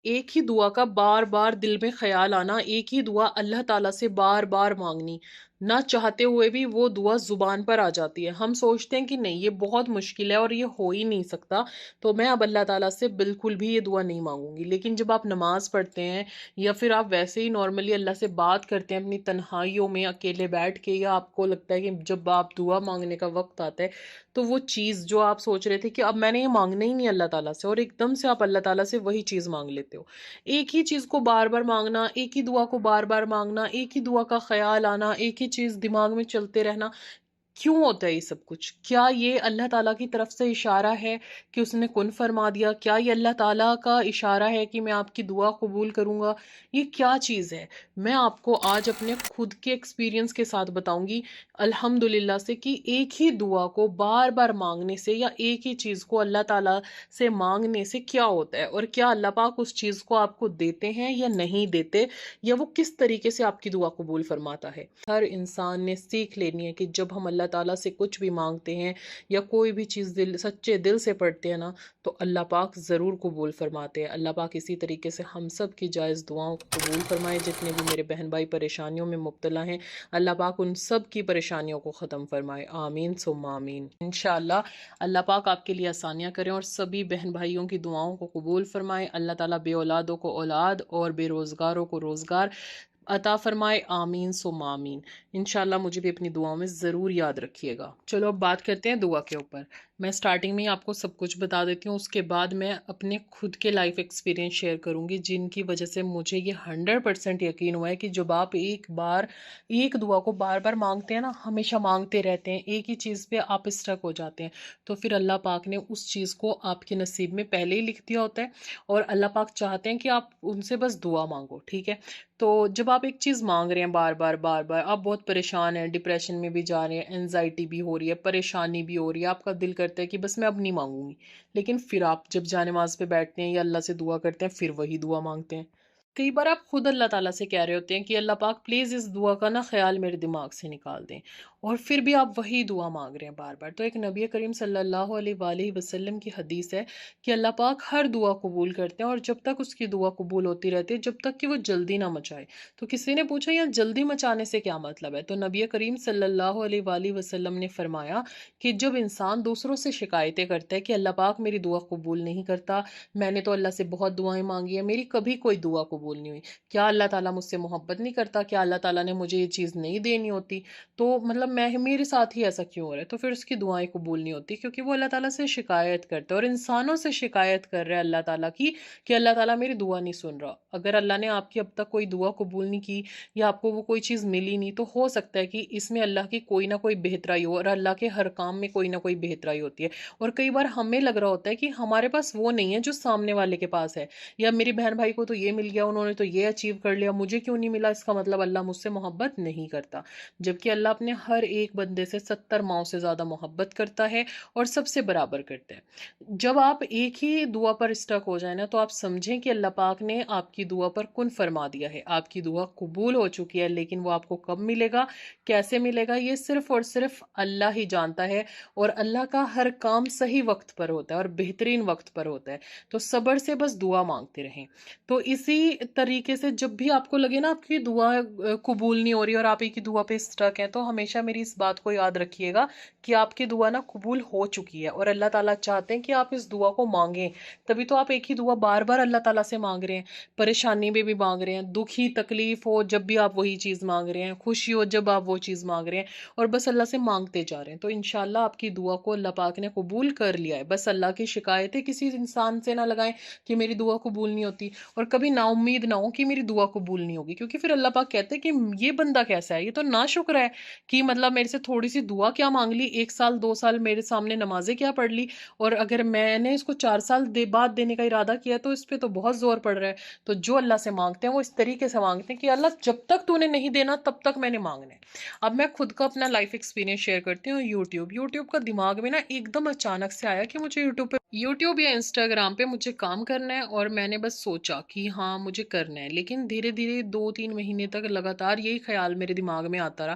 ایک ہی دعا کا بار بار دل میں خیال آنا، ایک ہی دعا اللہ تعالیٰ سے بار بار مانگنی، نہ چاہتے ہوئے بھی وہ دعا زبان پر آ جاتی ہے. ہم سوچتے ہیں کہ نہیں یہ بہت مشکل ہے اور یہ ہو ہی نہیں سکتا، تو میں اب اللہ تعالیٰ سے بالکل بھی یہ دعا نہیں مانگوں گی. لیکن جب آپ نماز پڑھتے ہیں یا پھر آپ ویسے ہی نارملی اللہ سے بات کرتے ہیں اپنی تنہائیوں میں اکیلے بیٹھ کے، یا آپ کو لگتا ہے کہ جب آپ دعا مانگنے کا وقت آتا ہے تو وہ چیز جو آپ سوچ رہے تھے کہ اب میں نے یہ مانگنا ہی نہیں اللہ تعالیٰ سے، اور ایک دم سے آپ اللہ تعالیٰ سے وہی چیز مانگ لیتے ہو. ایک ہی چیز کو بار بار مانگنا، ایک ہی دعا کو بار بار مانگنا، ایک ہی دعا کا خیال آنا، ایک ہی چیز دماغ میں چلتے رہنا، کیوں ہوتا ہے یہ سب کچھ؟ کیا یہ اللہ تعالیٰ کی طرف سے اشارہ ہے کہ اس نے کن فرما دیا؟ کیا یہ اللہ تعالیٰ کا اشارہ ہے کہ میں آپ کی دعا قبول کروں گا؟ یہ کیا چیز ہے؟ میں آپ کو آج اپنے خود کے ایکسپیرینس کے ساتھ بتاؤں گی الحمدللہ سے کہ ایک ہی دعا کو بار بار مانگنے سے یا ایک ہی چیز کو اللہ تعالیٰ سے مانگنے سے کیا ہوتا ہے، اور کیا اللہ پاک اس چیز کو آپ کو دیتے ہیں یا نہیں دیتے، یا وہ کس طریقے سے آپ کی دعا قبول فرماتا ہے. ہر انسان نے سیکھ لینی ہے کہ جب ہم اللہ تعالیٰ سے کچھ بھی مانگتے ہیں یا کوئی بھی چیز سچے دل سے پڑھتے ہیں نا، تو اللہ پاک ضرور قبول فرماتے ہیں. اللہ پاک اسی طریقے سے ہم سب کی جائز دعاؤں کو قبول فرمائے. جتنے بھی میرے بہن بھائی پریشانیوں میں مبتلا ہیں، اللہ پاک ان سب کی پریشانیوں کو ختم فرمائے. آمین ثم آمین. انشاءاللہ اللہ پاک آپ کے لیے آسانیاں کریں اور سبھی بہن بھائیوں کی دعاؤں کو قبول فرمائے. اللہ تعالیٰ بے اولادوں کو اولاد اور بے روزگاروں کو روزگار عطا فرمائے. آمین ثم آمین. انشاءاللہ مجھے بھی اپنی دعاؤں میں ضرور یاد رکھیے گا. چلو اب بات کرتے ہیں دعا کے اوپر. میں سٹارٹنگ میں آپ کو سب کچھ بتا دیتی ہوں، اس کے بعد میں اپنے خود کے لائف ایکسپیرینس شیئر کروں گی، جن کی وجہ سے مجھے یہ 100% یقین ہوا ہے کہ جب آپ ایک بار ایک دعا کو بار بار مانگتے ہیں نا، ہمیشہ مانگتے رہتے ہیں، ایک ہی چیز پہ آپ اسٹک ہو جاتے ہیں، تو پھر اللہ پاک نے اس چیز کو آپ کے نصیب میں پہلے ہی لکھ دیا ہوتا ہے، اور اللہ پاک چاہتے ہیں کہ آپ ان سے بس دعا مانگو. ٹھیک ہے؟ تو جب آپ ایک چیز مانگ رہے ہیں بار بار بار بار، آپ بہت پریشان ہیں، ڈپریشن میں بھی جا رہے ہیں، انزائٹی بھی ہو رہی ہے، پریشانی بھی ہو رہی ہے، آپ کا دل کرتا ہے کہ بس میں اب نہیں مانگوں گی، لیکن پھر آپ جب جانماز پہ بیٹھتے ہیں یا اللہ سے دعا کرتے ہیں، پھر وہی دعا مانگتے ہیں. کئی بار آپ خود اللہ تعالیٰ سے کہہ رہے ہوتے ہیں کہ اللہ پاک پلیز اس دعا کا نا خیال میرے دماغ سے نکال دیں، اور پھر بھی آپ وہی دعا مانگ رہے ہیں بار بار. تو ایک نبی کریم صلی اللہ علیہ وآلہ وسلم کی حدیث ہے کہ اللہ پاک ہر دعا قبول کرتے ہیں، اور جب تک اس کی دعا قبول ہوتی رہتی ہے، جب تک کہ وہ جلدی نہ مچائے. تو کسی نے پوچھا یا جلدی مچانے سے کیا مطلب ہے؟ تو نبی کریم صلی اللہ علیہ وآلہ وسلم نے فرمایا کہ جب انسان دوسروں سے شکایتیں کرتا ہے کہ اللہ پاک میری دعا قبول نہیں کرتا، میں نے تو اللہ سے بہت دعائیں مانگی ہیں، میری کبھی کوئی دعا قبول نہیں ہوئی، کیا اللہ تعالیٰ مجھ سے محبت نہیں کرتا، کیا اللہ تعالیٰ نے مجھے یہ چیز نہیں دینی ہوتی، تو مطلب میرے ساتھ ہی ایسا کیوں ہو رہا ہے؟ تو پھر اس کی دعائیں قبول نہیں ہوتی، کیونکہ وہ اللہ تعالیٰ سے شکایت کرتا ہے، اور انسانوں سے شکایت کر رہا ہے اللہ تعالیٰ کی کہ اللہ تعالیٰ میری دعا نہیں سن رہا. اگر اللہ نے آپ کی اب تک کوئی دعا قبول نہیں کی یا آپ کو وہ کوئی چیز ملی نہیں، تو ہو سکتا ہے کہ اس میں اللہ کی کوئی نہ کوئی بہترائی ہو، اور اللہ کے ہر کام میں کوئی نہ کوئی بہترائی ہوتی ہے. اور کئی بار ہمیں لگ رہا ہوتا ہے کہ ہمارے پاس وہ نہیں ہے جو سامنے والے کے پاس ہے، یا میری بہن بھائی کو تو یہ مل گیا، انہوں نے تو یہ اچیو کر لیا، مجھے کیوں نہیں ملا، اس کا مطلب اللہ مجھ سے محبت نہیں کرتا. جبکہ اللہ اپنے ہر ایک بندے سے 70 ماؤں سے زیادہ محبت کرتا ہے اور سب سے برابر کرتا ہے. جب آپ ایک ہی دعا پر اسٹک ہو جائیں نا، تو آپ سمجھیں کہ اللہ پاک نے آپ کی دعا پر کن فرما دیا ہے، آپ کی دعا قبول ہو چکی ہے. لیکن وہ آپ کو کب ملے گا، کیسے ملے گا، یہ صرف اور صرف اللہ ہی جانتا ہے، اور اللہ کا ہر کام صحیح وقت پر ہوتا ہے اور بہترین وقت پر ہوتا ہے. تو صبر سے بس دعا مانگتے رہیں. تو اسی طریقے سے جب بھی آپ کو لگے نا آپ کی دعا قبول نہیں ہو رہی اور آپ ایک ہی دعا پہ اسٹک ہیں، تو ہمیشہ میری اس بات کو یاد رکھیے گا کہ آپ کی دعا نا قبول ہو چکی ہے، اور اللہ تعالیٰ چاہتے ہیں کہ آپ اس دعا کو مانگیں. تبھی تو آپ ایک ہی دعا بار بار اللہ تعالیٰ سے مانگ رہے ہیں. پریشانی میں بھی مانگ رہے ہیں، دکھی تکلیف ہو جب بھی آپ وہی چیز مانگ رہے ہیں، خوشی ہو جب آپ وہ چیز مانگ رہے ہیں، اور بس اللہ سے مانگتے جا رہے ہیں. تو انشاءاللہ آپ کی دعا کو اللہ پاک نے قبول کر لیا ہے. بس اللہ کی شکایتیں کسی انسان سے نہ لگائیں کہ میری دعا قبول نہیں ہوتی، اور کبھی نا امید نہ ہو کہ میری دعا قبول نہیں ہوگی، کیونکہ پھر اللہ پاک کہتے ہیں کہ یہ بندہ کیسا ہے، یہ تو ناشکر ہے کہ مطلب میرے سے تھوڑی سی دعا کیا مانگ لی، 1 سال 2 سال میرے سامنے نمازیں کیا پڑھ لی، اور اگر میں نے اس کو 4 سال بعد دینے کا ارادہ کیا تو اس پہ تو بہت زور پڑ رہا ہے. تو جو اللہ سے مانگتے ہیں وہ اس طریقے سے مانگتے ہیں کہ اللہ جب تک تو نے نہیں دینا تب تک میں نے مانگنا ہے. اب میں خود کا اپنا لائف ایکسپیرینس شیئر کرتی ہوں. یوٹیوب کا دماغ میں نا ایک دم اچانک سے آیا کہ مجھے یوٹیوب یا انسٹاگرام پہ مجھے کام کرنا ہے، اور میں نے بس سوچا کہ ہاں مجھے کرنا ہے. لیکن دھیرے دھیرے 2-3 مہینے تک لگاتار یہی خیال میرے دماغ میں آتا رہا.